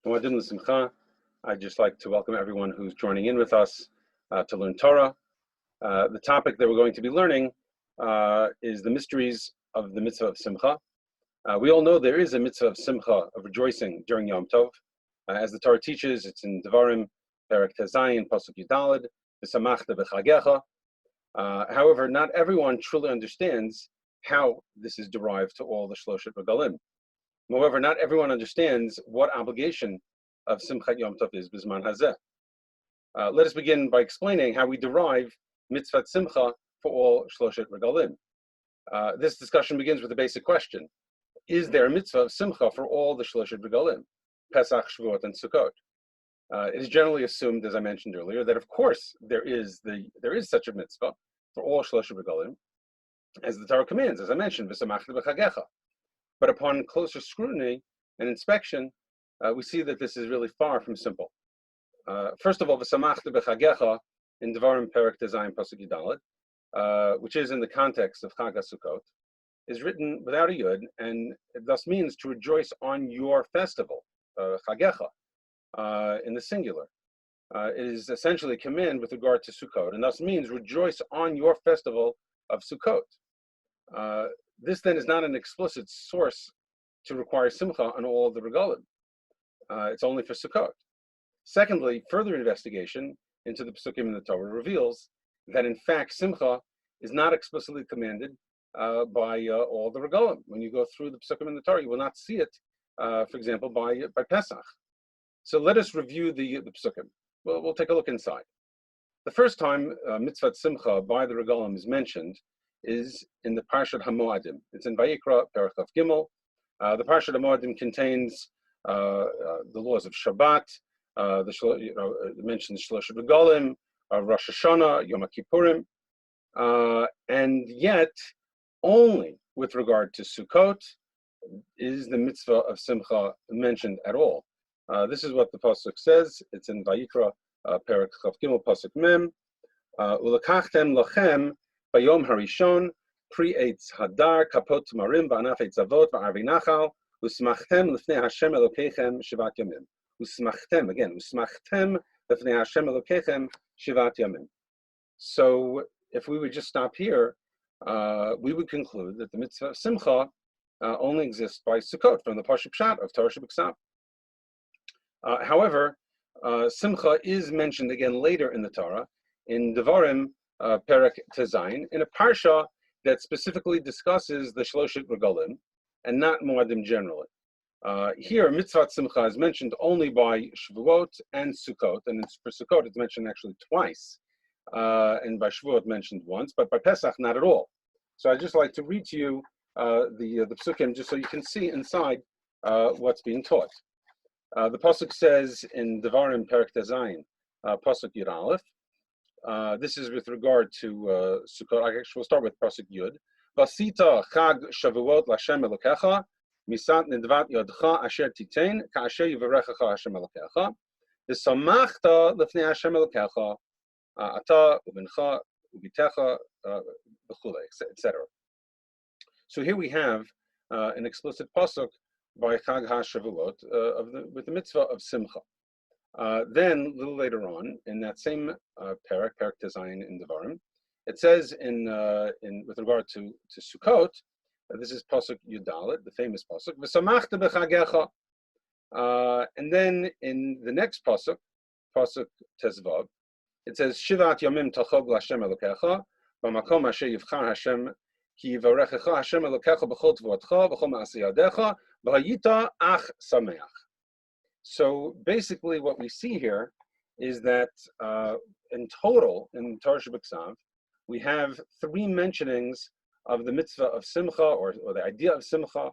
Moadim L'Simcha. I'd just like to welcome everyone who's joining in with us to learn Torah. The topic that we're going to be learning is the mysteries of the Mitzvah of Simcha. We all know there is a Mitzvah of Simcha, of rejoicing during Yom Tov. As the Torah teaches, it's in Devarim, Perek Tezayin, Pasuk Yudalid, V'samachta b'chagecha. However, not everyone truly understands how this is derived to all the Shloshet Regalim. Moreover, not everyone understands what obligation of Simchat Yom Tov is Bizman Hazeh. Let us begin by explaining how we derive Mitzvah Simcha for all Shloshet Regalim. This discussion begins with a basic question. Is there a Mitzvah of Simcha for all the Shloshet Regalim, Pesach, Shavuot, and Sukkot? It is generally assumed, as I mentioned earlier, that of course there is such a mitzvah for all Shloshet Regalim, as the Torah commands, as I mentioned, V'samachta b'chagecha. But upon closer scrutiny and inspection, we see that this is really far from simple. First of all, V'samachta b'chagecha in Devarim Perek Tezayin Pasuk Yudalid, which is in the context of Chag HaSukkot, is written without a yud, and it thus means to rejoice on your festival, Chagecha, in the singular. It is essentially a command with regard to Sukkot, and thus means rejoice on your festival of Sukkot. This then is not an explicit source to require Simcha on all the regalim. It's only for Sukkot. Secondly, further investigation into the Pesukim in the Torah reveals that in fact Simcha is not explicitly commanded by all the regalim. When you go through the Pesukim in the Torah, you will not see it, for example, by Pesach. So let us review the Pesukim. We'll take a look inside. The first time Mitzvah Simcha by the regalim is mentioned is in the Parshat HaMoadim. It's in Vayikra, Perek Chav Gimel. The Parshat HaMoadim contains the laws of Shabbat. It mentions Shloshet Regalim, Rosh Hashanah, Yom Kippurim, and yet only with regard to Sukkot is the Mitzvah of Simcha mentioned at all. This is what the pasuk says. It's in Vayikra, Perek Chav Gimel, pasuk Mem. Ulakachtem lachem Bayom Harishon, Pri Eitz Hadar, Kapot Marim, Va'anaf Eitz Avot, Va'arvi Nachal, Usmachtem Lefnei Hashem Elokechem Shivat Yamim. Usmachtem, again, Usmachtem Lefnei Hashem Elokechem Shivat Yamim. So, if we would just stop here, we would conclude that the Mitzvah of Simcha only exists by Sukkot, from the Parshat Pshat of Torah Shebiksav. However, Simcha is mentioned again later in the Torah, in Devarim, Perek Tezayin, in a parsha that specifically discusses the Shloshet Regalim and not Moadim generally. Here, Mitzvah Simcha is mentioned only by Shavuot and Sukkot, and for Sukkot it's mentioned actually twice, and by Shavuot mentioned once, but by Pesach not at all. So I'd just like to read to you the Pesukim just so you can see inside what's being taught. The pasuk says in Devarim Perek Tezayin, pasuk Yud Aleph. This is with regard to Sukkot. Actually, we'll start with pasuk Yud. Vasita Chag Shavuot L'Hashem Elokecha Misat Nidvat Yodcha Asher Titein Ka'asher Yivarechecha Hashem Elokecha V'Samachta Lefnei Hashem Elokecha Ata U'Bincha U'Bitecha B'Chulei, etc. So here we have an explicit pasuk by Chag HaShavuot with the mitzvah of Simcha. Then, a little later on, in that same Perek Tezayin in Devarim, it says with regard to Sukkot, this is pasuk Yudalid, the famous pasuk, V'samachta b'chagecha. And then in the next pasuk Tezvav, it says Shivat Yamim Tachog L'Hashem Elokecha B'makom Asher Yivchar Hashem Ki Yivarechecha Hashem Elokecha B'chol Tvotcha B'chol Ma'aseh Yadecha V'hayita Ach Sameach. So basically what we see here is that in total, in Torah Shebiksav, we have 3 mentionings of the mitzvah of Simcha, or the idea of Simcha,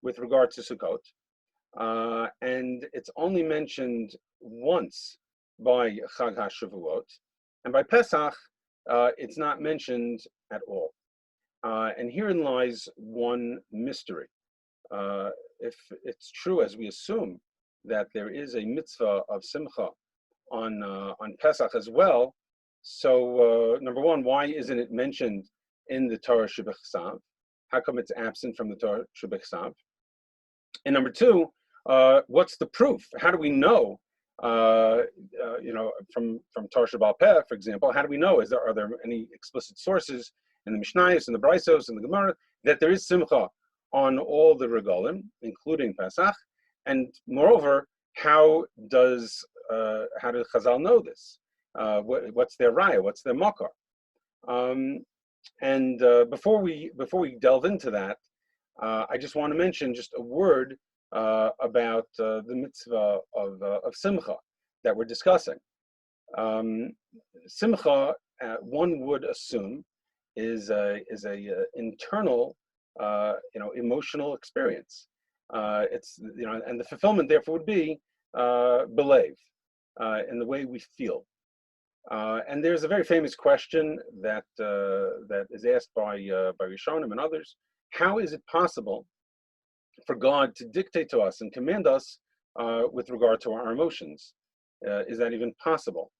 with regard to Sukkot. And it's only mentioned once by Chag HaShavuot, and by Pesach, it's not mentioned at all. And herein lies one mystery. If it's true, as we assume, that there is a mitzvah of Simcha on Pesach as well. So number one, why isn't it mentioned in the Torah Shebiksav? How come it's absent from the Torah Shebiksav? And number two, what's the proof? How do we know? From Torah Sheba'al Peh, for example, how do we know? Are there any explicit sources in the Mishnayos, in the Braisos, in the Gemara that there is Simcha on all the regalim, including Pesach? And moreover, how do Chazal know this? What's their raya? What's their makar? Before we delve into that, I just want to mention just a word about the mitzvah of Simcha that we're discussing. Simcha, one would assume, is a internal, emotional experience. It's and the fulfillment therefore would be believe in the way we feel. And there's a very famous question that is asked by Rishonim and others: how is it possible for God to dictate to us and command us with regard to our emotions? Is that even possible?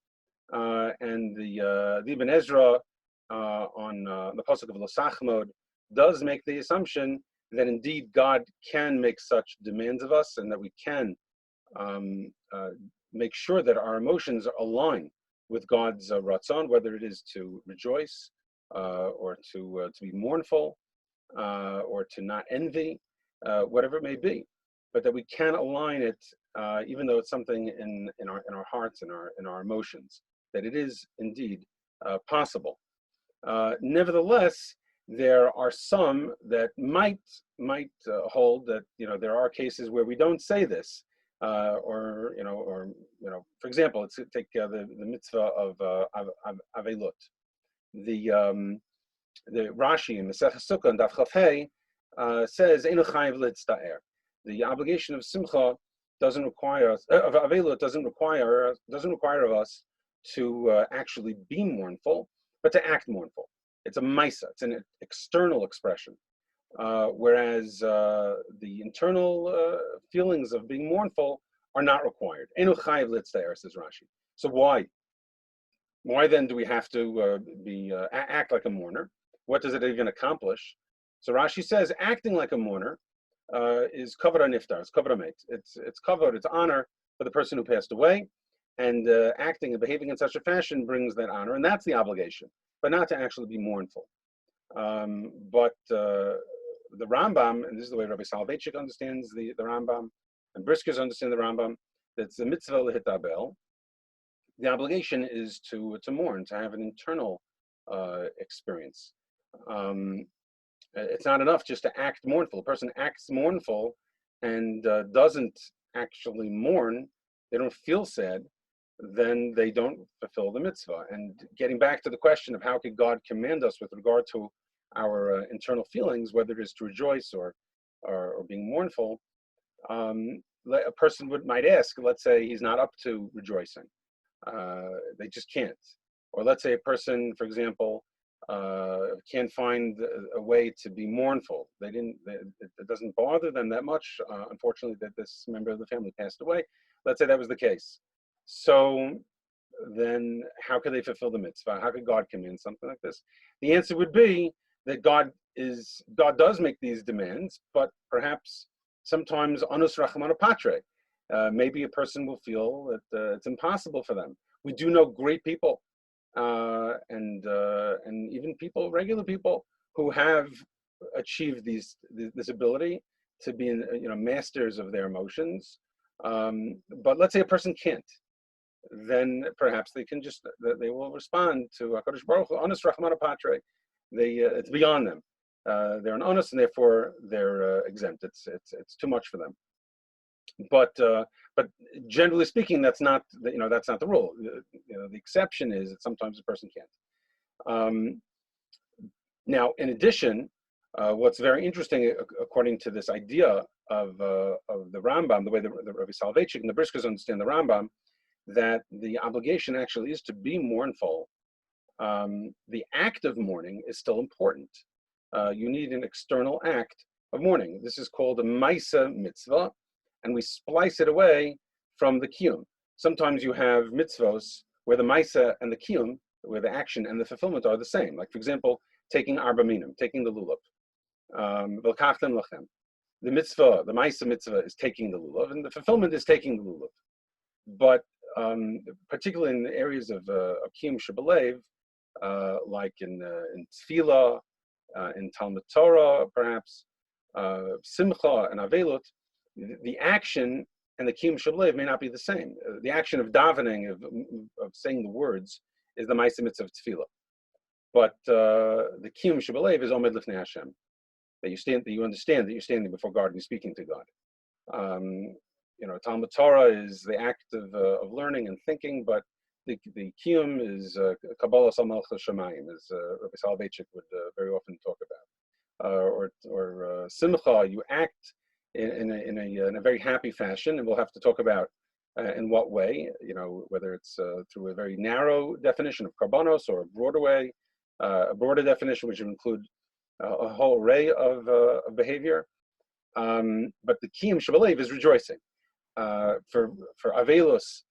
And the Ibn Ezra on the pasuk of Losachmod does make the assumption that indeed God can make such demands of us, and that we can make sure that our emotions align with God's ratzon, whether it is to rejoice or to be mournful or to not envy, whatever it may be, but that we can align it, even though it's something in our hearts, in our emotions, that it is indeed possible. Nevertheless, there are some that might hold that there are cases where we don't say this, or for example, let's take the mitzvah of avelut. The Rashi in Masechah Sukkah and Daf Chaf Hey says Eino chayiv litzta'er. The obligation of Simcha doesn't require us, of avelut doesn't require of us to actually be mournful, but to act mournful. It's a maisa, it's an external expression. Whereas the internal feelings of being mournful are not required. Eino chayiv litzta'er, says Rashi. So why then do we have to act like a mourner? What does it even accomplish? So Rashi says acting like a mourner is kavod niftar, it's kavod hamet. It's kavod, it's honor for the person who passed away, and acting and behaving in such a fashion brings that honor, and that's the obligation, but not to actually be mournful. But the Rambam, and this is the way Rabbi Soloveitchik understands the Rambam, and Briskers understand the Rambam, that's the mitzvah lehitabel. The obligation is to mourn, to have an internal experience. It's not enough just to act mournful. A person acts mournful and doesn't actually mourn, they don't feel sad, then they don't fulfill the mitzvah. And getting back to the question of how could God command us with regard to our internal feelings, whether it is to rejoice or being mournful, a person might ask, let's say he's not up to rejoicing. They just can't. Or let's say a person, for example, can't find a way to be mournful. It doesn't bother them that much, unfortunately, that this member of the family passed away. Let's say that was the case. So then how could they fulfill the mitzvah? How could God command something like this? The answer would be that God does make these demands, but perhaps sometimes anus rachamana patre. Maybe a person will feel that it's impossible for them. We do know great people, and even regular people, who have achieved this ability to be masters of their emotions. But let's say a person can't, then perhaps they will respond to HaKadosh Baruch Hu, anus rachamana patre. It's beyond them. They're an onus, and therefore they're exempt. It's too much for them. But generally speaking, that's not the rule. The exception is that sometimes a person can't. Now, in addition, what's very interesting, according to this idea of the Rambam, the way the Rabbi Soloveitchik and the Briskers understand the Rambam, that the obligation actually is to be mournful. The act of mourning is still important. You need an external act of mourning. This is called a maisa mitzvah, and we splice it away from the kiyum. Sometimes you have mitzvos where the maisa and the kiyum, where the action and the fulfillment are the same. Like, for example, taking arba minim, taking the lulav, v'lkachtem lachem. the mitzvah, the Ma'aseh mitzvah, is taking the lulav, and the fulfillment is taking the lulav. But particularly in the areas of kiyum shebelev, like in tefillah, in Talmud Torah, perhaps simcha and avelot, the action and the kiyum shebelev may not be the same. The action of davening, of saying the words, is the Ma'aseh mitzvah of tefillah. But the kiyum shebelev is omed lifnei Hashem, that you understand that you're standing before God and you're speaking to God. Talmud Torah is the act of learning and thinking, but the kiyum is Kabbalah Malchus Shamayim, as Rabbi Soloveitchik would very often talk about. Or Simcha, you act in a very happy fashion, and we'll have to talk about in what way, whether it's through a very narrow definition of karbanos or a broader way, a broader definition which would include a whole array of behavior. But the kiyum shebelev is rejoicing. For Avelos,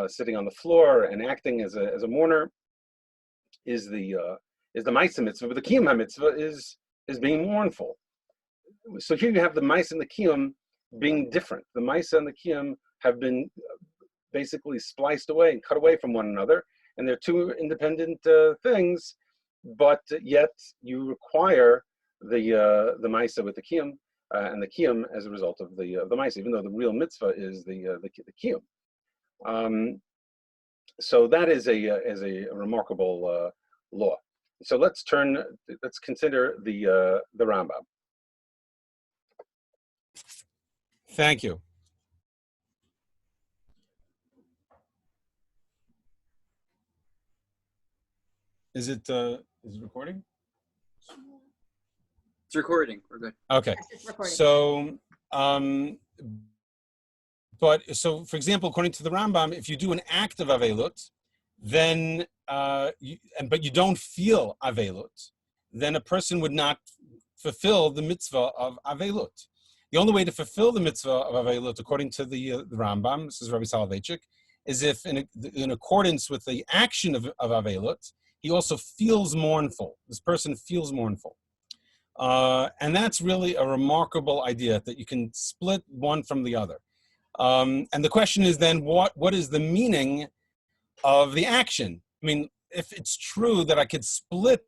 sitting on the floor and acting as a mourner is the Ma'aseh mitzvah, but the kiyum mitzvah is being mournful. So here you have the Ma'aseh and the kiyum being different. The Ma'aseh and the kiyum have been basically spliced away and cut away from one another, and they're two independent things, but yet you require the Ma'aseh with the kiyum. And the kiyum as a result of the Ma'aseh, even though the real mitzvah is the kiyum. So that is a remarkable law. So let's consider the Rambam. Thank you. Is it recording? It's recording. We're good. Okay. So, for example, according to the Rambam, if you do an act of avelut, then but you don't feel avelut, then a person would not fulfill the mitzvah of avelut. The only way to fulfill the mitzvah of avelut, according to the Rambam, this is Rabbi Soloveitchik, is if in accordance with the action of avelut, he also feels mournful. This person feels mournful. And that's really a remarkable idea, that you can split one from the other. And the question is then, what is the meaning of the action? I mean, if it's true that I could split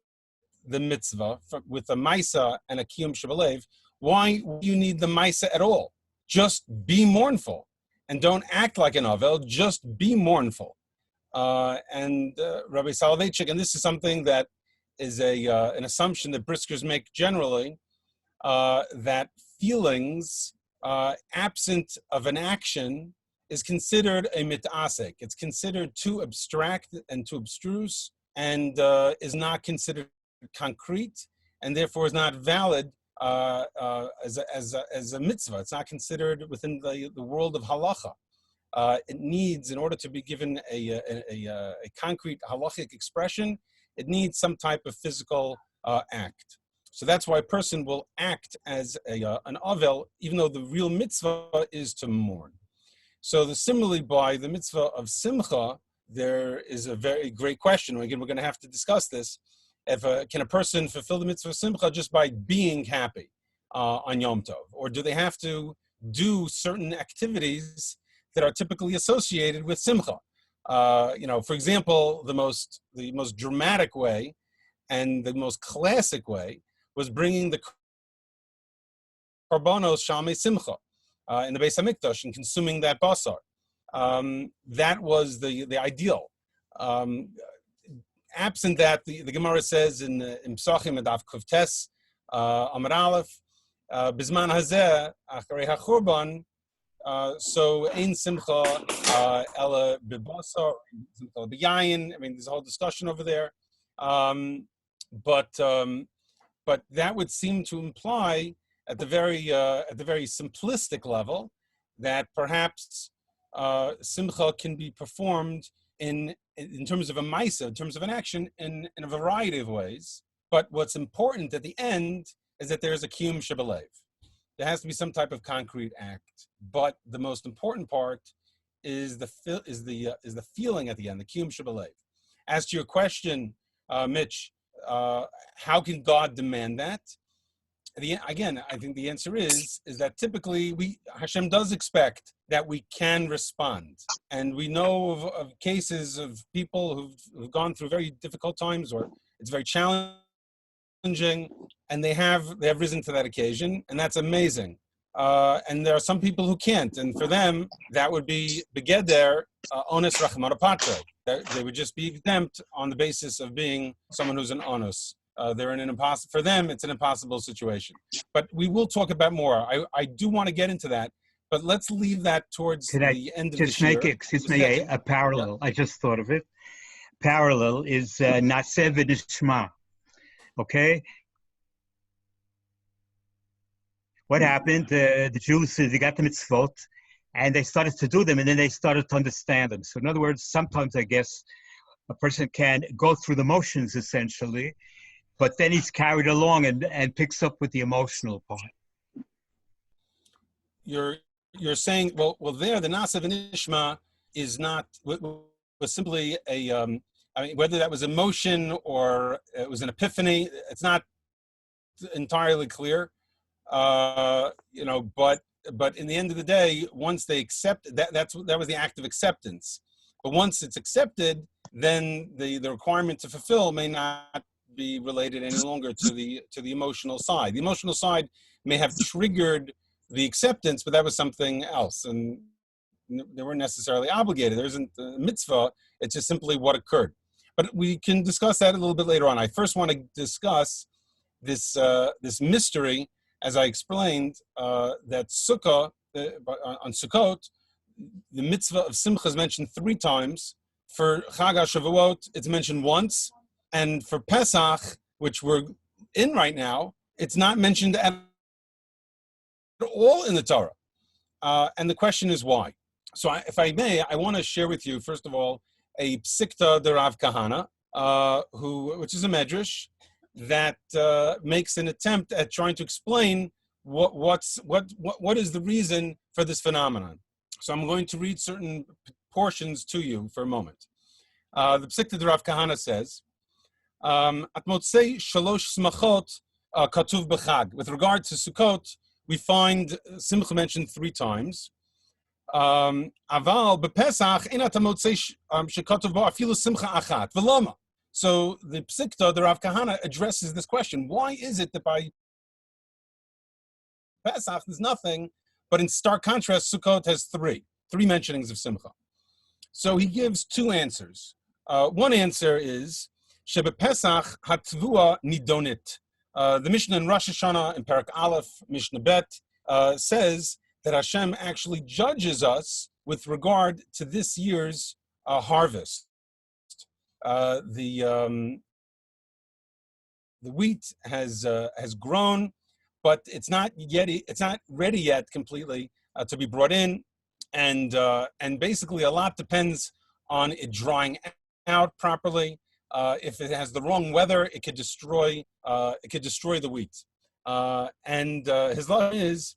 the mitzvah with a Maisa and a Kiyum Shebelev, why do you need the Maisa at all? Just be mournful and don't act like an Avel, just be mournful. And Rabbi Soloveitchik, and this is something that is an assumption that briskers make generally, that feelings absent of an action is considered a mitasek. It's considered too abstract and too abstruse, and is not considered concrete, and therefore is not valid as a mitzvah. It's not considered within the world of halacha. It needs, in order to be given a concrete halachic expression, it needs some type of physical act. So that's why a person will act as an avel, even though the real mitzvah is to mourn. So similarly, by the mitzvah of simcha, there is a very great question. Again, we're going to have to discuss this. Can a person fulfill the mitzvah of simcha just by being happy on Yom Tov? Or do they have to do certain activities that are typically associated with simcha? For example, the most dramatic way and the most classic way was bringing the karbanos shalmei simcha in the Beis Hamikdash and consuming that basar. That was the ideal. Absent that, the Gemara says in Psachim Adaf Kuftes Amar Aleph, Bizman Hazeh Acharei HaChurban, so ein simcha ela b'basar, simcha b'yayin. I mean, there's a whole discussion over there, but that would seem to imply, at the very simplistic level, that perhaps simcha can be performed in terms of a maisa, in terms of an action, in a variety of ways. But what's important at the end is that there's a kiyum shebelev. There has to be some type of concrete act. But the most important part is the feeling at the end, the kiyum shebelev. As to your question, Mitch, how can God demand that? again, I think the answer is that typically Hashem does expect that we can respond, and we know of cases of people who've gone through very difficult times, or it's very challenging, and they have risen to that occasion, and that's amazing. And there are some people who can't, and for them that would be begeder onus rachmana patre. They would just be exempt on the basis of being someone who's an onus. They're in an impossible, for them, it's an impossible situation. But we will talk about more. I do want to get into that, but let's leave that towards the end of the just make, excuse me, a parallel. Yeah. I just thought of it. Parallel is Naseh v'nishma. Okay? What happened? The Jews, they got the mitzvot, and they started to do them, and then they started to understand them. So in other words, sometimes I guess a person can go through the motions, essentially, but then he's carried along and picks up with the emotional part. You're saying, well, there, the Naseh v'nishma is not, was simply a, I mean, whether that was emotion or it was an epiphany, it's not entirely clear, but in the end of the day, once they accept, that was the act of acceptance. But once it's accepted, then the requirement to fulfill may not be related any longer to the emotional side. The emotional side may have triggered the acceptance, but that was something else, and they weren't necessarily obligated. There isn't a mitzvah, it's just simply what occurred. But we can discuss that a little bit later on. I first want to discuss this mystery, as I explained, that Sukkah, on Sukkot, the mitzvah of Simcha is mentioned 3 times. For Chag HaShavuot, it's mentioned once. And for Pesach, which we're in right now, it's not mentioned at all in the Torah. And the question is why. So if I may, I want to share with you, first of all, a psikta de Rav Kahana, which is a medrash, that makes an attempt at trying to explain what is the reason for this phenomenon. So I'm going to read certain portions to you for a moment. The psikta de Rav Kahana says, At motzei shalosh smachot katuv b'chag. With regard to Sukkot, we find Simcha mentioned 3 times. Aval b'Pesach inat motzei shekatuv bo afilu simcha achat v'lama. So the psikta, the Rav Kahana, addresses this question: why is it that by Pesach there's nothing, but in stark contrast, Sukkot has 3 mentionings of Simcha? So he gives 2 answers. One answer is Shebe Pesach hatvua nidonit. The Mishnah in Rosh Hashanah in Parak Aleph, Mishnah Bet, says that Hashem actually judges us with regard to this year's harvest. The wheat has grown, but it's not ready yet completely to be brought in, and basically a lot depends on it drying out properly. If it has the wrong weather, it could destroy the wheat. And his law is,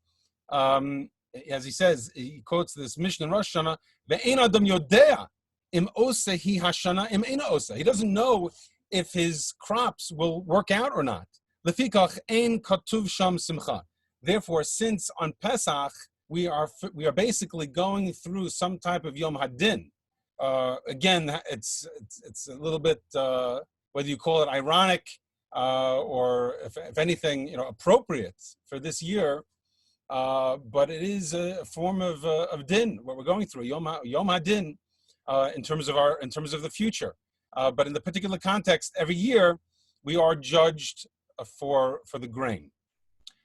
as he says, he quotes this Mishnah in Rosh Hashanah, "Ve'ein adam yodea im osa hi hashana im eina osa." He doesn't know if his crops will work out or not. Lefikach ein katuv sham simcha. Therefore, since on Pesach we are basically going through some type of Yom Hadin. Again, it's a little bit whether you call it ironic or if anything, appropriate for this year. But it is a form of din, what we're going through, Yom Hadin, in terms of the future. But in the particular context, every year we are judged for the grain.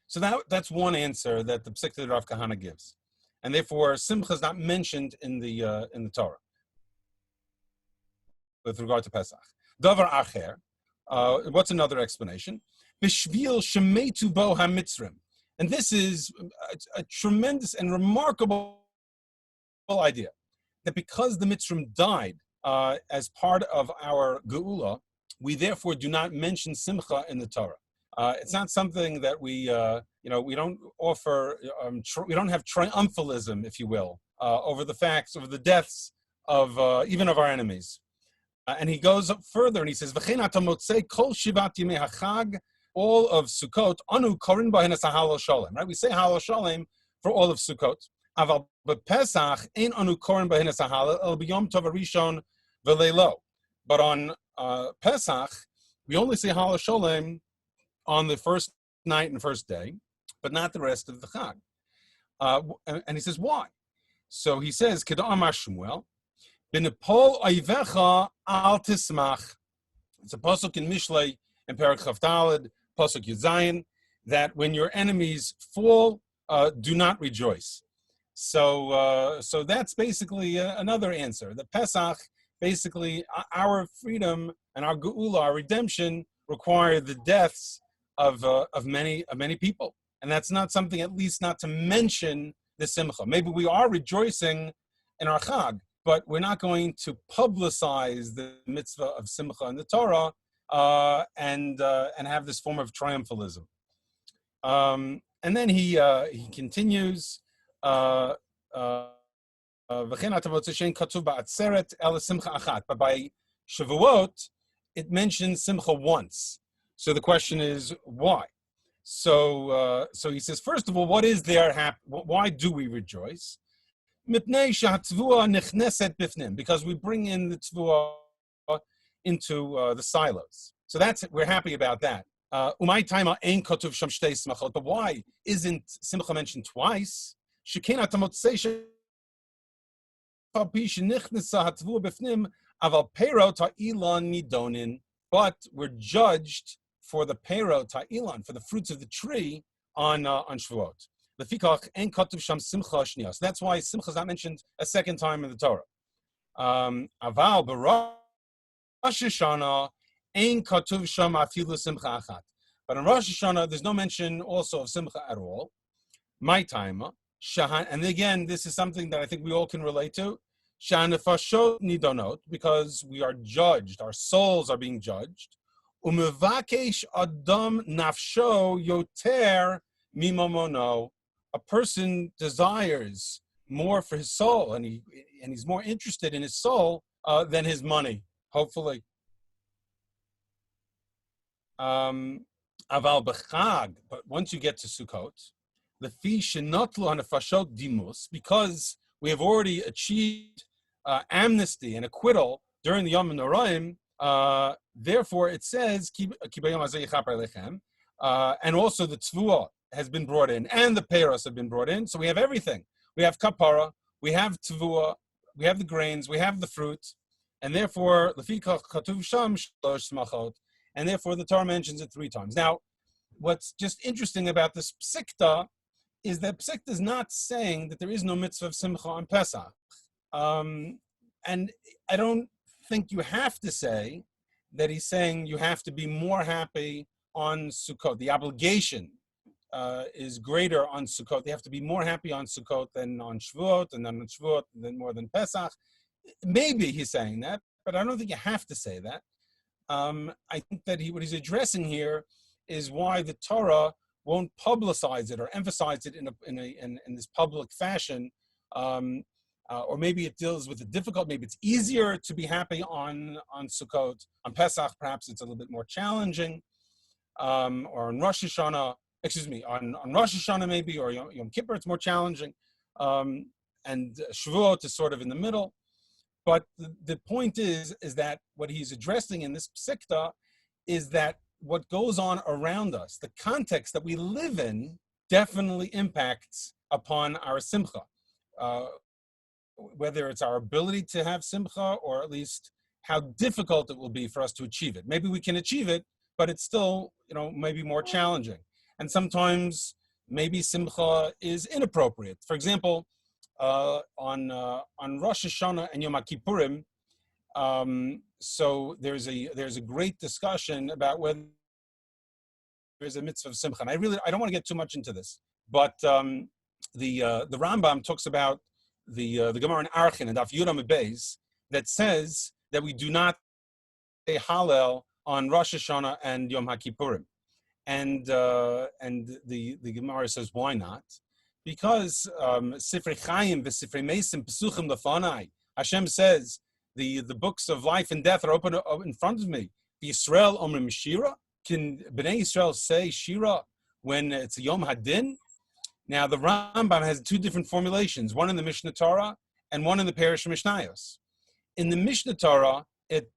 So that's one answer that the Psikta Rav Kahana gives, and therefore Simcha is not mentioned in the Torah with regard to Pesach. Davar acher. What's another explanation? Bishvil shemetu bo hamitzrim. And this is a tremendous and remarkable idea, that because the Mitzrim died as part of our Geula, we therefore do not mention Simcha in the Torah. It's not something that we don't offer, we don't have triumphalism, if you will, over the deaths of even of our enemies. And he goes up further and he says, "V'chein ata motzei kol shivat yimei hachag all of Sukkot, anu korin bahin es halal shalom. Right? We say halal shalom for all of Sukkot. Aval bepesach ein anu korin bahin es halal el b'yom tov harishon v'leilo. But on Pesach, we only say halal shalom on the first night and first day, but not the rest of the Chag. And he says, why? So he says, Kedar Amar Shmuel, B'nepol oivecha al tismach. It's a pasuk in Mishlei and Perek Chav Daled, pasuk Yud Zayin, that when your enemies fall, do not rejoice. So that's basically another answer. The Pesach, basically, our freedom and our geula, our redemption, require the deaths of many people, and that's not something, at least not to mention the simcha. Maybe we are rejoicing in our chag, but we're not going to publicize the mitzvah of simcha in the Torah and have this form of triumphalism. And then he continues. But by Shavuot, it mentions simcha once. So the question is, why? So he says, first of all, what is there? Why do we rejoice? Because we bring in the tzvua into the silos. So we're happy about that. But why isn't simcha mentioned twice? But we're judged for the perot ha'ilan, for the fruits of the tree on Shavuot. So that's why simcha is not mentioned a second time in the Torah. Aval b'Rosh Hashanah ein katuv sham afilu simcha achat. But in Rosh Hashanah, there's no mention also of simcha at all. My time, and again, this is something that I think we all can relate to. Shanefashot nidonot, because we are judged, our souls are being judged. Umevakesh adam nafsho yoter mimomono. A person desires more for his soul, and he's more interested in his soul than his money. Hopefully. Aval b'chag, but once you get to Sukkot, the fi shenotlu hanefashot dimus, because we have already achieved amnesty and acquittal during the Yom Noraim. Therefore, it says, and also the tzvua has been brought in, and the peiros have been brought in. So we have everything. We have kapara, we have tzvua, we have the grains, we have the fruit, and therefore, and therefore the Torah mentions it 3 times. Now, what's just interesting about this psikta is that psikta is not saying that there is no mitzvah of simcha on Pesach. And I don't think you have to say that he's saying you have to be more happy on Sukkot. The obligation is greater on Sukkot. They have to be more happy on Sukkot than on Shavuot, and then on Shavuot than more than Pesach. Maybe he's saying that, but I don't think you have to say that. I think that what he's addressing here is why the Torah won't publicize it or emphasize it in this public fashion. Or maybe it deals with the difficult. Maybe it's easier to be happy on Sukkot. On Pesach, perhaps it's a little bit more challenging. Or on Rosh Hashanah, on Rosh Hashanah maybe, or Yom Kippur, it's more challenging. And Shavuot is sort of in the middle. But the point is that what he's addressing in this psikta is that what goes on around us, the context that we live in, definitely impacts upon our simcha. Whether it's our ability to have simcha, or at least how difficult it will be for us to achieve it. Maybe we can achieve it, but it's still, maybe more challenging. And sometimes maybe simcha is inappropriate. For example, on Rosh Hashanah and Yom Kippurim, so there's a great discussion about whether there's a mitzvah of simcha. And I don't want to get too much into this, but the Rambam talks about the Gemara in Archin and Daf Yudam Beis that says that we do not say Hallel on Rosh Hashanah and Yom HaKippurim, and the Gemara says, why not? Because Sifrei Chaim v'Sifrei Mesim Pesuchim Lefanai, Hashem says the books of life and death are open in front of me. Yisrael Omrim Shira, can Bnei Yisrael say Shira when it's a Yom Hadin? Now, the Rambam has two different formulations, one in the Mishnah Torah and one in the Parish Mishnayos. In the Mishnah Torah, it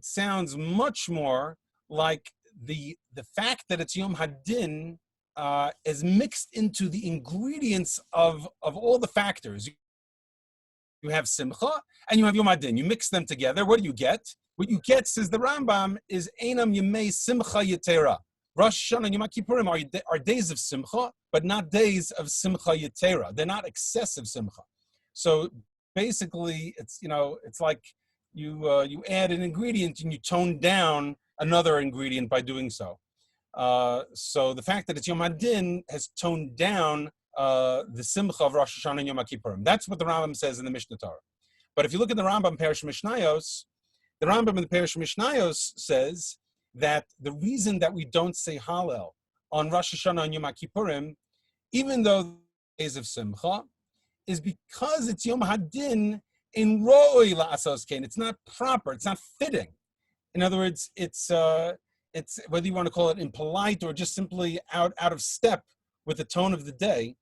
sounds much more like the fact that it's Yom Hadin is mixed into the ingredients of all the factors. You have Simcha and you have Yom Hadin. You mix them together. What do you get? What you get, says the Rambam, is Einam Yemei Simcha Yetera. Rosh Hashanah and Yom Kippurim are days of Simcha, but not days of Simcha Yetera. They're not excessive Simcha. So basically, it's like you add an ingredient and you tone down another ingredient by doing so. So the fact that it's Yom Hadin has toned down the Simcha of Rosh Hashanah and Yom Kippurim. That's what the Rambam says in the Mishnah Torah. But if you look at the Rambam Parish Mishnayos, the Rambam in the Parish Mishnayos says that the reason that we don't say Hallel on Rosh Hashanah and Yom Kippurim, even though days of Simcha, is because it's Yom Hadin in Roi La'asos Kain. It's not proper. It's not fitting. In other words, it's whether you want to call it impolite or just simply out of step with the tone of the day.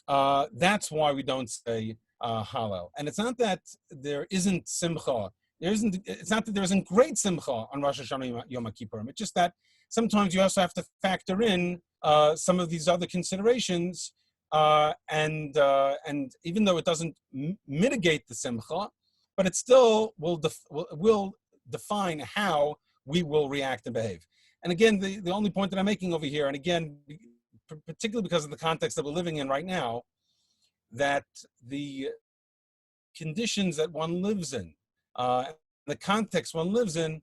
That's why we don't say Hallel. And it's not that there isn't Simcha. It's not that there isn't great Simcha on Rosh Hashanah and Yom Kippurim. It's just that sometimes you also have to factor in some of these other considerations. And even though it doesn't mitigate the Simcha, but it still will define how we will react and behave. And again, the only point that I'm making over here, and again, particularly because of the context that we're living in right now, that the conditions that one lives in, the context one lives in,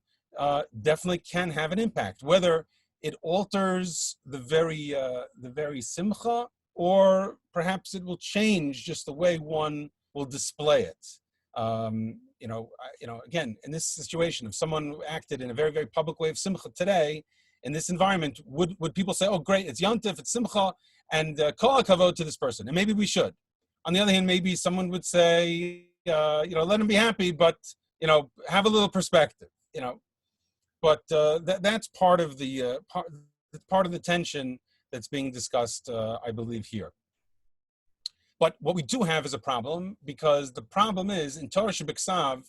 definitely can have an impact. Whether it alters the very Simcha, or perhaps it will change just the way one will display it. Again, in this situation, if someone acted in a very, very public way of Simcha today, in this environment, would people say, oh, great, it's Yontif, it's Simcha, and kol hakavod to this person? And maybe we should. On the other hand, maybe someone would say, let him be happy, but, have a little perspective, But that's part of the tension that's being discussed, I believe, here. But what we do have is a problem, because the problem is, in Torah Shebiksav,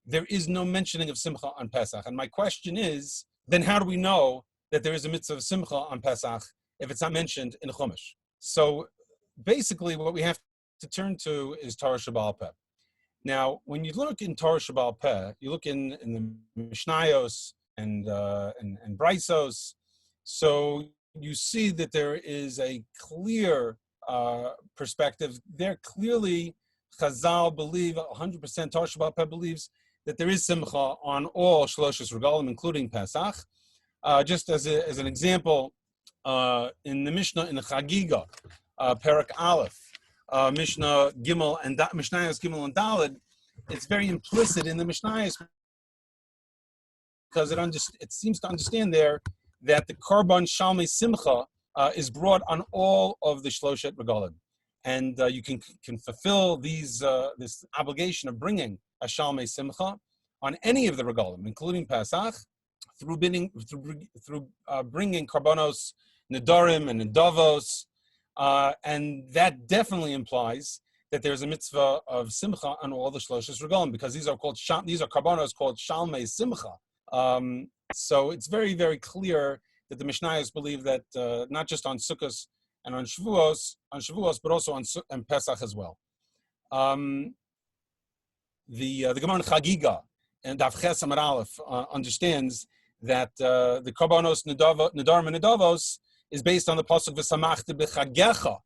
there is no mentioning of Simcha on Pesach. And my question is, then how do we know that there is a mitzvah of Simcha on Pesach if it's not mentioned in Chumash? So basically what we have to turn to is Torah Sheba'al Peh. Now, when you look in Torah Sheba'al Peh, you look in the Mishnayos and Braisos, so you see that there is a clear perspective. There clearly, Chazal believe, 100% Torah Sheba'al Peh believes that there is Simcha on all Shloshos Regalim, including Pesach. Just as an example, in the Mishnah, in the Chagiga, Perak Aleph, Mishnah Gimel and Mishnayos Gimel and Daled, it's very implicit in the Mishnayos, because it seems to understand there that the Korban Shalmei Simcha is brought on all of the Shloshet Regalim, and you can fulfill this obligation of bringing a Shalmei Simcha on any of the Regalim, including Pesach, through bringing Karbonos Nedarim and Nedavos, and that definitely implies that there's a mitzvah of Simcha on all the Shloshos Regalim, because these are Karbonos called Shalmei Simcha. So it's very, very clear that the Mishnayos believe that not just on Sukkos and on Shavuos, but also on Pesach as well. The Gemara in Chagiga and Daf Ches Amar Aleph understands that the Karbonos Nedarim and Nedavos is based on the pasuk V'samachta b'chagecha,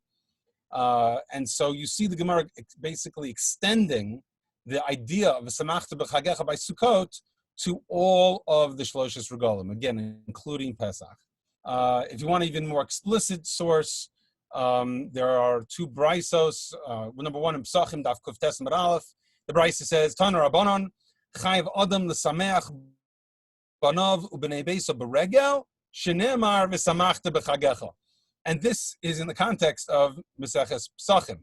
and so you see the Gemara basically extending the idea of V'samachta b'chagecha by Sukkot to all of the Shloshos Regalim, again, including Pesach. If you want an even more explicit source, there are two Braisos. Number one in Psachim, Daf Kuf Tes Amar Aleph. The Braisa says, Tana Rabbanon, Chayiv Adam l'sameach banav u'bnei beiso b'regel, shenemar v'samachta b'chagecha. And this is in the context of Meseches Psachim,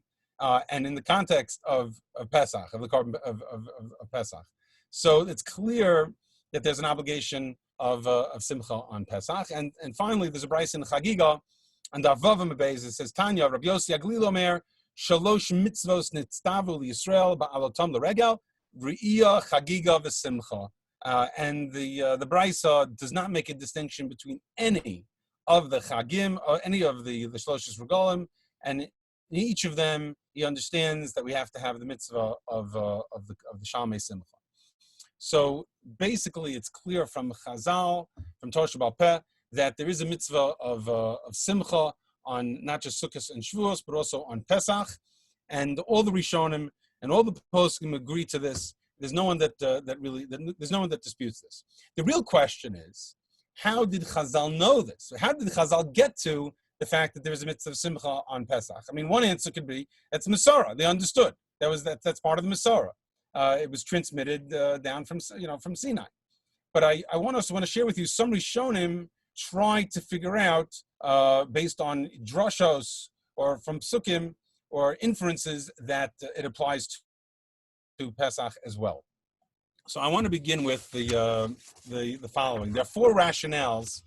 and in the context of Pesach, of the Korban of Pesach. So it's clear that there's an obligation of Simcha on Pesach. And finally, there's a brayso in Chagiga, and the Avavim Beis, it says, Tanya, Rabbi Yossi Aglil Omer, Shalosh mitzvos nitztavu liyisrael ba'alotam l'regel, Re'iyah Chagiga v'Simcha. And the brayso does not make a distinction between any of the Chagim, or any of the Shloshes Regalim, and in each of them, he understands that we have to have the mitzvah of the Shalmei Simcha. So basically, it's clear from Chazal, from Torah Sheba'al Peh, that there is a mitzvah of Simcha on not just Sukkot and Shavuos, but also on Pesach, and all the Rishonim and all the poskim agree to this. There's no one there's no one that disputes this. The real question is, how did Chazal know this? How did Chazal get to the fact that there is a mitzvah of Simcha on Pesach? I mean, one answer could be that's Masorah. They understood that's part of the Masorah. It was transmitted down from Sinai. But I want to share with you some Rishonim try to figure out based on drashos or from psukim or inferences that it applies to Pesach as well. So I want to begin with the following. There are four rationales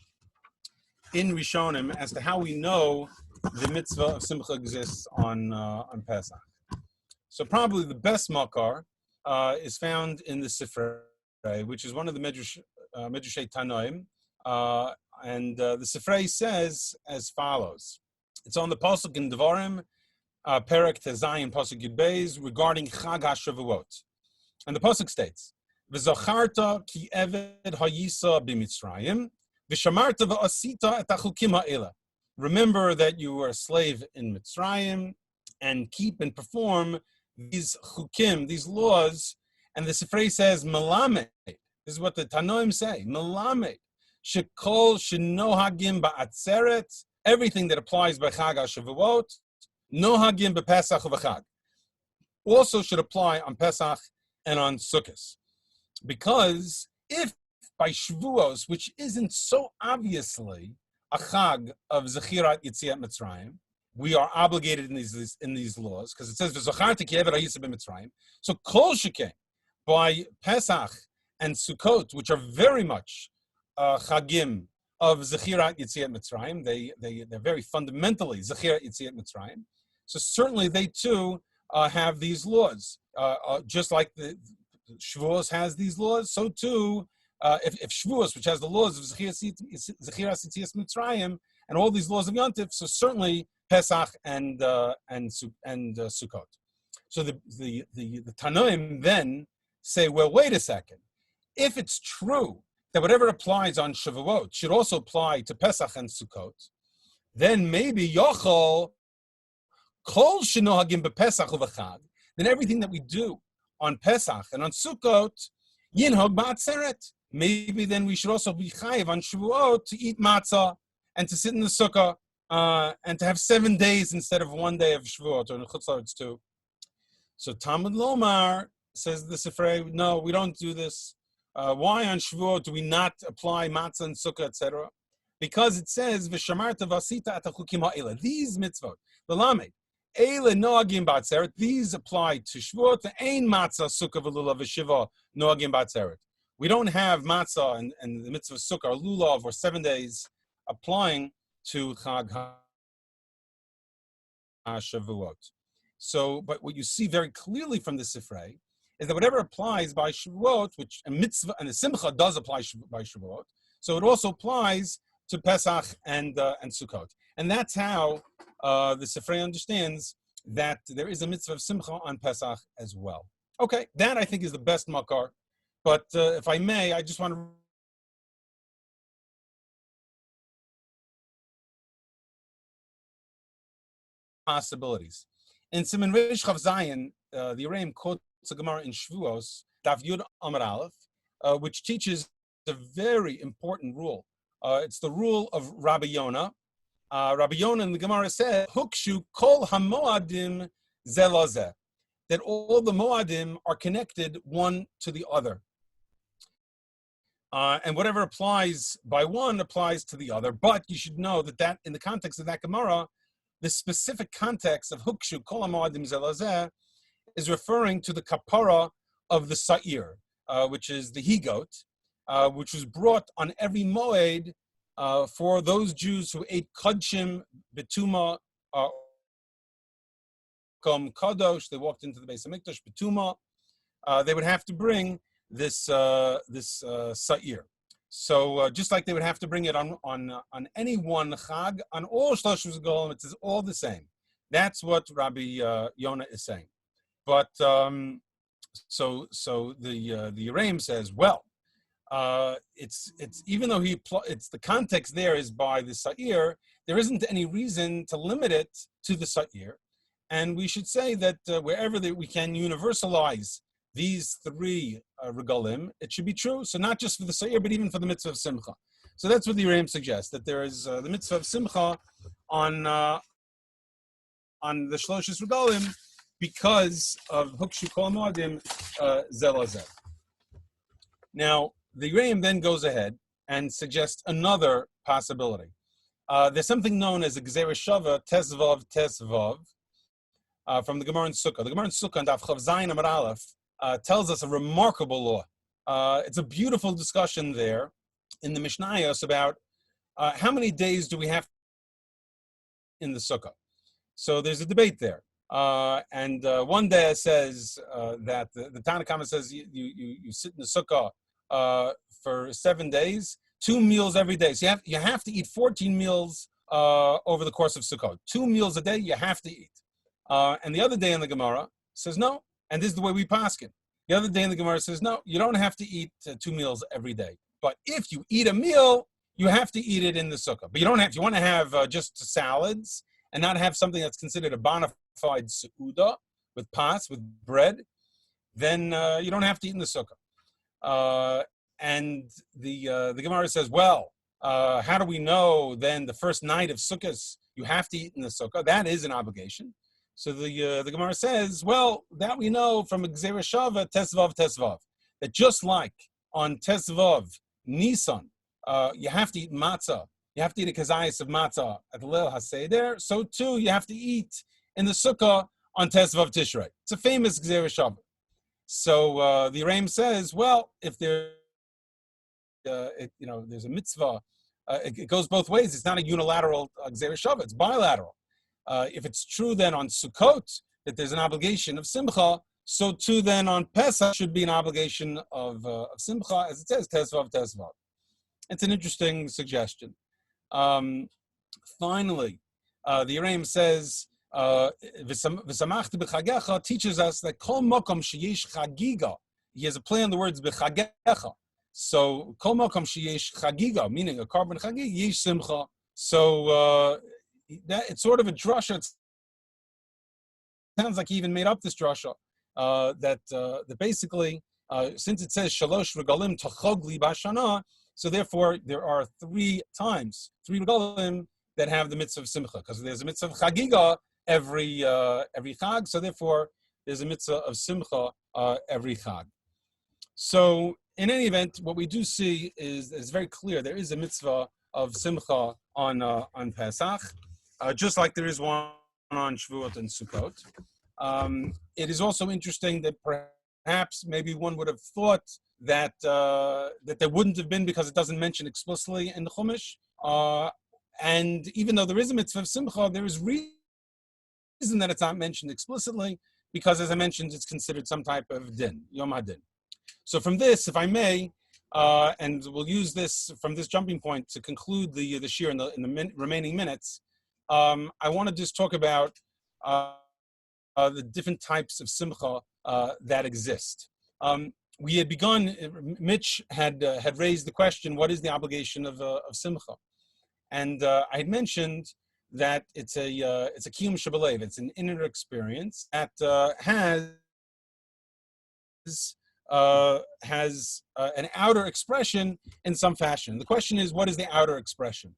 in Rishonim as to how we know the mitzvah of Simcha exists on Pesach. So probably the best makar is found in the Sifrei, which is one of the Medrashei Tanoim, and the Sifrei says as follows. It's on the pasuk in Devarim, Perek Tezayin pasuk Yud Beis, regarding Chag HaShavuot, and the pasuk states, "V'zacharta ki eved hayisa b'Mitzrayim, v'shamarta v'asita et hachukim ha'ela." Remember that you were a slave in Mitzrayim, and keep and perform these chukim, these laws. And the Sifrei says, "Melamed." This is what the Tanoim say. Melamed shekol shenohagim ba'atzeret. Everything that applies by Chag HaShavuot, nohagim b'Pesach u'v'Chag, also should apply on Pesach and on Sukkot. Because if by Shavuos, which isn't so obviously a Chag of Zechirat Yetziat Mitzrayim, we are obligated in these laws, because it says v'zacharta ki eved hayisa b'Mitzrayim. So kol shekeh by Pesach and Sukkot, which are very much Chagim of Zechirat Yetziat Mitzrayim, they're very fundamentally Zechirat Yetziat Mitzrayim. So certainly they too have these laws, just like the Shavuos has these laws. So too, if Shavuos, which has the laws of Zechirat Yetziat Mitzrayim and all these laws of Yontif, so certainly Pesach and Sukkot. So the Tanoim then say, well, wait a second. If it's true that whatever applies on Shavuot should also apply to Pesach and Sukkot, then maybe Yochel Kol Shenohagim bePesach uV'Chag, then everything that we do on Pesach and on Sukkot, Yinhog Ba'atzeret. Maybe then we should also be chayiv on Shavuot to eat matzah and to sit in the sukkah and to have 7 days instead of 1 day of Shavuot, or in Chutz La'aretz too. So Talmud Lomar, says the Sifrei, no, we don't do this. Why on Shavuot do we not apply matzah and sukkah, etc.? Because it says v'shamarta v'asita at hachukim ha'ela. These mitzvot, the lamed, eile noagim b'atzeret. These apply to Shavuot. The ein matzah sukkah v'lulav v'shiva noagim b'atzeret. We don't have matzah and the mitzvah sukkah or lulav or 7 days applying to Chag HaShavuot. So, but what you see very clearly from the Sifrei is that whatever applies by Shavuot, which a mitzvah and the Simcha does apply by Shavuot, so it also applies to Pesach and Sukkot, and that's how the Sifrei understands that there is a mitzvah of Simcha on Pesach as well. Okay, that I think is the best makar. But if I may, I just want to possibilities. In Siman Reish Chav Zayin, the Yereim quotes a Gemara in Shavuos, Daf Yud Amar Aleph, which teaches a very important rule. It's the rule of Rabbi Yonah. Rabbi Yonah in the Gemara said, "Hukshu kol hamoadim zelazeh," that all the moadim are connected one to the other. And whatever applies by one applies to the other. But you should know that in the context of that Gemara, the specific context of Hukshu Kol HaMoadim Zelazeh is referring to the kapara of the Sa'ir, which is the he-goat. which was brought on every moed for those Jews who ate kodshim, betuma, kadosh. They walked into the Beis Hamikdash betuma. They would have to bring this sa'ir. So just like they would have to bring it on any one chag, on all shloshim regalim, it's all the same. That's what Rabbi Yonah is saying. But so the Yereim says, well, it's even though it's the context there is by the sa'ir, there isn't any reason to limit it to the sa'ir, and we should say that wherever we can universalize these three regalim, it should be true. So not just for the sa'ir, but even for the mitzvah of simcha. So that's what the Yereim suggests, that there is the mitzvah of simcha on the shloshes regalim because of hukshu kol moadim zelazeh. Now, the Yereim then goes ahead and suggests another possibility. There's something known as a Gzeira Shava Tesvav from the Gemara in Sukkah. The Gemara in Sukkah, and Daf Chav Zayin Amar Aleph, tells us a remarkable law. It's a beautiful discussion there in the Mishnayos about how many days do we have in the Sukkah. So there's a debate there. And one day says that the Tanna Kama says you sit in the Sukkah for 7 days, 2 meals every day. So you have to eat 14 meals over the course of Sukkot. 2 meals a day you have to eat. And the other day in the Gemara says no, and this is the way we paskin. The other day in the Gemara says no, you don't have to eat 2 meals every day. But if you eat a meal, you have to eat it in the Sukkah. But you don't have. If you want to have just salads and not have something that's considered a bona fide seuda with pas, with bread, then you don't have to eat in the Sukkah. And the Gemara says, well, how do we know then the first night of Sukkot you have to eat in the Sukkah? That is an obligation. So the Gemara says, well, that we know from Gzeira Shava Tesvav, that just like on Tesvav Nisan, you have to eat matzah, you have to eat a kazayas of matzah at the Leil HaSeder, so too you have to eat in the Sukkah on Tesvav Tishrei. It's a famous Gzeira Shava. So the Yereim says, well, if there's a mitzvah, it goes both ways. It's not a unilateral Gzeira Shava, it's bilateral. If it's true then on Sukkot that there's an obligation of Simcha, so too then on Pesach should be an obligation of Simcha, as it says, Tesvav. It's an interesting suggestion. Finally, the Yereim says, V'samachti b'chagecha teaches us that kol mokom sheyesh chagiga. He has a play on the words b'chagecha. So kol mokom sheyesh chagiga, meaning a carbon chagiga, yesh simcha. So that it's sort of a drasha. It sounds like he even made up this drasha. That basically, since it says shalosh regalim tachogli bashana, so therefore there are 3 times, 3 regalim that have the mitzvah of simcha, because there's a mitzvah of chagiga every chag, so therefore there's a mitzvah of simcha every chag. So in any event, what we do see is very clear. There is a mitzvah of simcha on Pesach, just like there is one on Shavuot and Sukkot. It is also interesting that perhaps maybe one would have thought that there wouldn't have been, because it doesn't mention explicitly in the Chumash. And even though there is a mitzvah of simcha, there is reason that it's not mentioned explicitly, because, as I mentioned, it's considered some type of din, Yom HaDin. So from this, if I may, and we'll use this from this jumping point to conclude the shiur in the remaining minutes, I want to just talk about the different types of simcha that exist. We had begun. Mitch had raised the question: what is the obligation of simcha? And I had mentioned that it's a kiyum shebelev. It's an inner experience that has an outer expression in some fashion. The question is, what is the outer expression?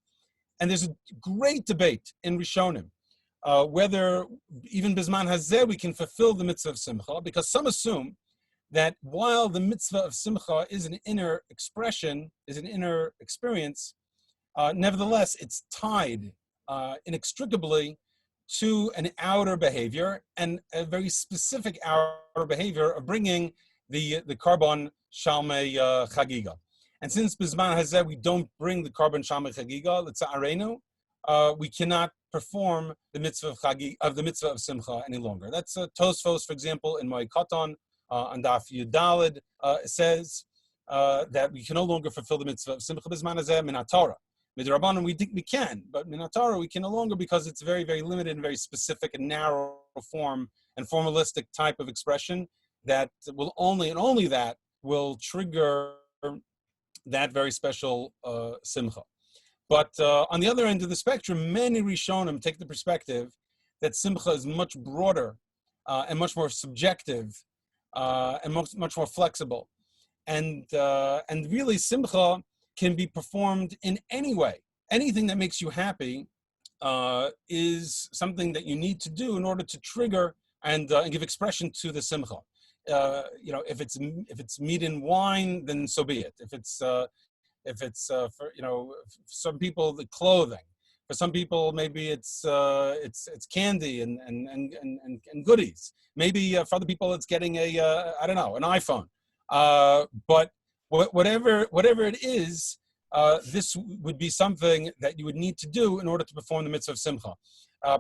And there's a great debate in Rishonim whether even Bizman Hazeh we can fulfill the mitzvah of simcha, because some assume that while the mitzvah of simcha is an inner expression, is an inner experience, nevertheless it's tied inextricably to an outer behavior, and a very specific outer behavior of bringing the carbon shalmei chagiga. And since Bizman Hazeh, we don't bring the Korban Shamay Chagiga, L'tza'arenu, we cannot perform the mitzvah of the mitzvah of Simcha any longer. That's Tosfos, for example, in Moed Katan, on Daf Yudalid, says that we can no longer fulfill the mitzvah of Simcha Bizman Hazeh min HaTorah. Midrabanan, we think we can, but min HaTorah we can no longer, because it's very, very limited and very specific and narrow form and formalistic type of expression that will only that will trigger that very special Simcha. But on the other end of the spectrum, many Rishonim take the perspective that Simcha is much broader and much more subjective and much more flexible. And really, Simcha can be performed in any way. Anything that makes you happy is something that you need to do in order to trigger and give expression to the Simcha. If it's meat and wine, then so be it. If it's for some people, the clothing. For some people, maybe it's candy and goodies. Maybe for other people, it's getting an iPhone. But whatever it is, this would be something that you would need to do in order to perform the mitzvah of Simcha.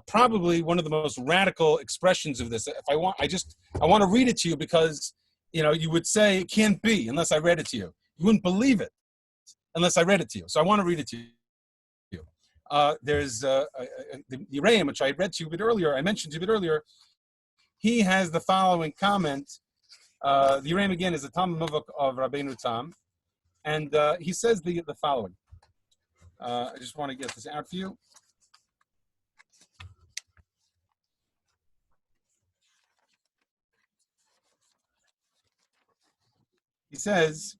Probably one of the most radical expressions of this. I want to read it to you, because you would say it can't be unless I read it to you. You wouldn't believe it unless I read it to you. So I want to read it to you. There's the Ram, which I read to you a bit earlier. I mentioned to you a bit earlier. He has the following comment. The Ram again is a Talmud Muvak of Rabbeinu Tam, and he says the following. I just want to get this out for you. He says,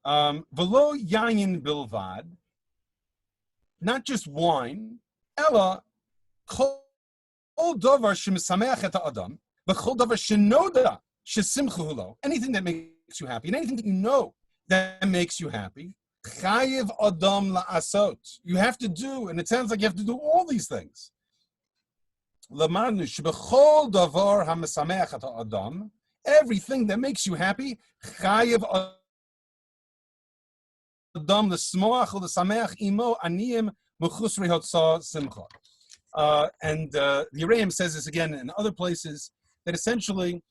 "Velo yayin bilvad," not just wine. Ella kol davar shemisameach et ha'adam, v'chol davar shenoda shesimcha lo. Anything that makes you happy, and anything that you know that makes you happy, chayiv adam la'asot. You have to do, and it sounds like you have to do all these things. Lamarnu shebechol davar hamisameach et ha'adam. Everything that makes you happy, chayiv adam l'smoach l'sameach imo aniyim mechusrei hotzah simcha. And the Yereim says this again in other places, that essentially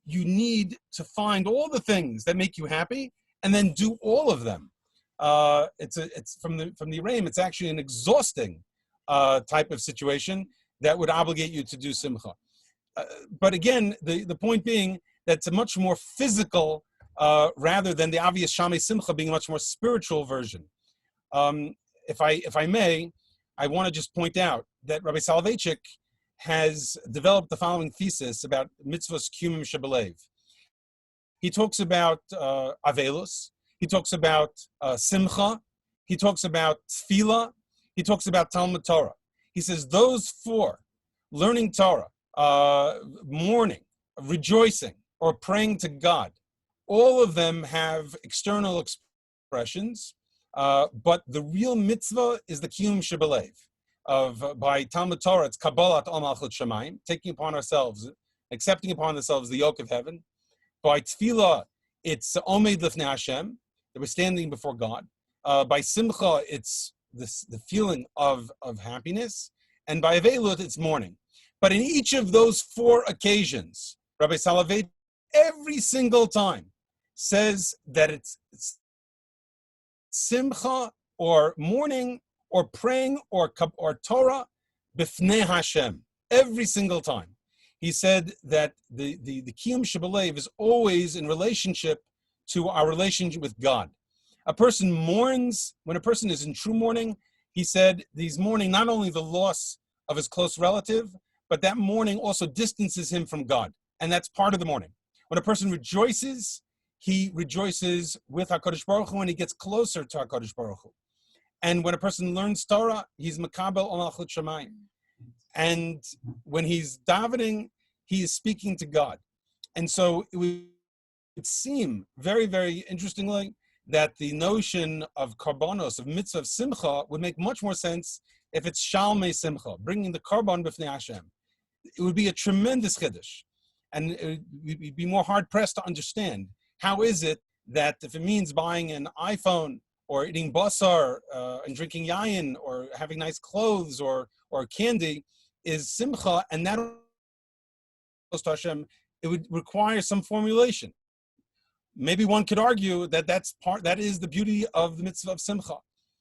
you need to find all the things that make you happy and then do all of them. It's from the Yereim. It's actually an exhausting type of situation that would obligate you to do simcha. But again, the point being that it's a much more physical, rather than the obvious Shamay Simcha being a much more spiritual version. If I may, I want to just point out that Rabbi Soloveitchik has developed the following thesis about mitzvahs kiyumim shebelev. He talks about avelus. He talks about simcha. He talks about tefillah. He talks about Talmud Torah. He says those four, learning Torah, mourning, rejoicing, or praying to God, all of them have external expressions, but the real mitzvah is the kiyum shebelev. By Talmud Torah, it's kabbalat al malchut shamayim, taking upon ourselves, accepting upon ourselves the yoke of heaven. By tefillah, it's omed lifnei Hashem, that we're standing before God. By simcha, it's the feeling of happiness, and by avelut, it's mourning. But in each of those four occasions, Rabbi Soloveitchik every single time says that it's simcha or mourning or praying or Torah b'fnei Hashem. Every single time. He said that the kiyum shebelev is always in relationship to our relationship with God. A person mourns, when a person is in true mourning, he said he's mourning not only the loss of his close relative, but that mourning also distances him from God. And that's part of the mourning. When a person rejoices, he rejoices with HaKadosh Baruch Hu and he gets closer to HaKadosh Baruch Hu. And when a person learns Torah, he's makabel al malchut shamayim. And when he's davening, he is speaking to God. And so it would seem very, very interestingly that the notion of karbanos, of mitzvah of simcha, would make much more sense if it's shalmei simcha, bringing the karban b'fnei Hashem. It would be a tremendous chiddush. And it would be more hard-pressed to understand how is it that if it means buying an iPhone or eating basar and drinking yayin or having nice clothes or candy is simcha, and that close to Hashem, it would require some formulation. Maybe one could argue that that is the beauty of the mitzvah of simcha,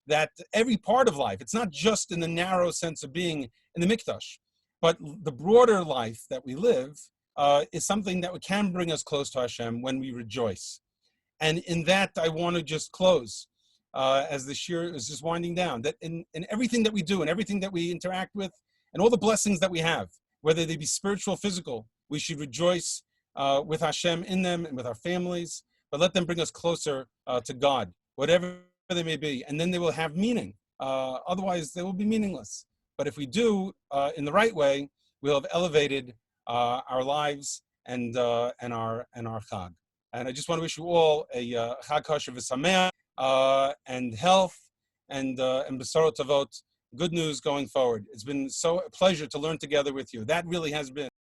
that every part of life, it's not just in the narrow sense of being in the mikdash, but the broader life that we live is something that can bring us close to Hashem when we rejoice. And in that, I want to just close, as the shiur is just winding down, that in everything that we do and everything that we interact with and all the blessings that we have, whether they be spiritual, physical, we should rejoice with Hashem in them and with our families, but let them bring us closer to God, whatever they may be, and then they will have meaning. Otherwise, they will be meaningless. But if we do in the right way, we'll have elevated our lives and our Chag. And I just want to wish you all a Chag Kosher v'Sameach and health and Besorot Tovot, good news going forward. It's been a pleasure to learn together with you. That really has been.